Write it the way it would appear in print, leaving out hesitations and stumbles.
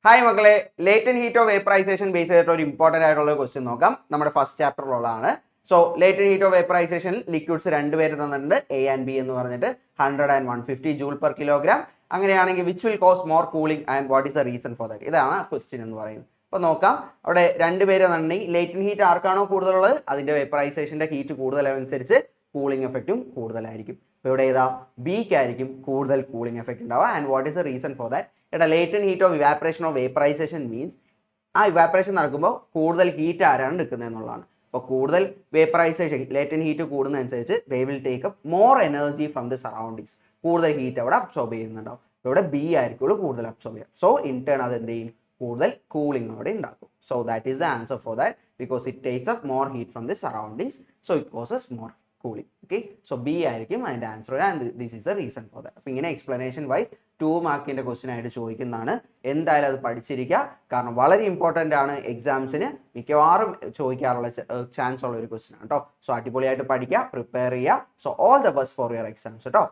Hi മക്കളെ, latent heat of vaporisation base ചെയ്തിട്ട് ഒരു ഇമ്പോർട്ടന്റ് ആയിട്ടുള്ള ക്വസ്റ്റ്യൻ നോക്കാം. നമ്മുടെ ഫസ്റ്റ് ചാപ്റ്ററിലുള്ളതാണ്. So latent heat of vaporisation liquids രണ്ടുപേര് തന്നിട്ടുണ്ട്, എ ആൻഡ് ബി എന്ന് പറഞ്ഞിട്ട് 100 and 150 ജൂൾ പെർ കിലോഗ്രാം. അങ്ങനെയാണെങ്കിൽ which will cost more cooling and what is the reason for that? ഇതാണ് ക്വസ്റ്റ്യൻ എന്ന് പറയുന്നത്. അപ്പോൾ നോക്കാം, അവിടെ രണ്ടുപേര് തന്നിട്ടുണ്ടെങ്കിൽ ലേറ്റന്റ് ഹീറ്റ് ആർക്കാണോ കൂടുതലുള്ളത് അതിന്റെ വേപ്പറൈസേഷന്റെ ഹീറ്റ് കൂടുതലനുസരിച്ച് കൂളിംഗ് എഫക്റ്റും കൂടുതലായിരിക്കും. ഇപ്പോൾ ഇവിടെ ഏതാ ബിക്കായിരിക്കും കൂടുതൽ കൂളിംഗ് എഫക്റ്റ് ഉണ്ടാവുക. And what is the reason for that? ഇവിടെ latent heat of evaporation of vaporisation means ആ ഇവാപ്പറേഷൻ നടക്കുമ്പോൾ കൂടുതൽ ഹീറ്റ് ആരാണ് എടുക്കുന്നത് എന്നുള്ളതാണ്. അപ്പോൾ കൂടുതൽ വേപ്പറൈസേഷൻ ലേറ്റന്റ് ഹീറ്റ് കൂടുന്നതനുസരിച്ച് they will take up more energy from the surroundings. കൂടുതൽ ഹീറ്റ് അവിടെ അബ്സോർബ് ചെയ്യുന്നുണ്ടാവും. ഇവിടെ ബി ആയിരിക്കുള്ളൂ കൂടുതൽ അബ്സോർബ് ചെയ്യുക. സോ ഇൻ ടേൺ അത് എന്ത് ചെയ്യും? കൂടുതൽ കൂളിംഗ് അവിടെ ഉണ്ടാക്കും. So that is the answer for that, because it takes up more heat from the surroundings. So it causes more cooling. Okay, so B ആയിരിക്കും അതിൻ്റെ answer. And this is the reason for that. അപ്പോൾ ഇങ്ങനെ explanation vice 2 മാർക്കിൻ്റെ question ആയിട്ട് ചോദിക്കുന്നതാണ്. എന്തായാലും അത് പഠിച്ചിരിക്കുക, കാരണം വളരെ ഇമ്പോർട്ടൻ്റ് ആണ്. എക്സാംസിന് മിക്കവാറും ചോദിക്കാറുള്ള ചാൻസ് ഉള്ള ഒരു ക്വസ്റ്റ്യൻ ആണ് കേട്ടോ. സോ അടിപൊളിയായിട്ട് പഠിക്കുക, പ്രിപ്പയർ ചെയ്യുക. So all the best for your exams കേട്ടോ.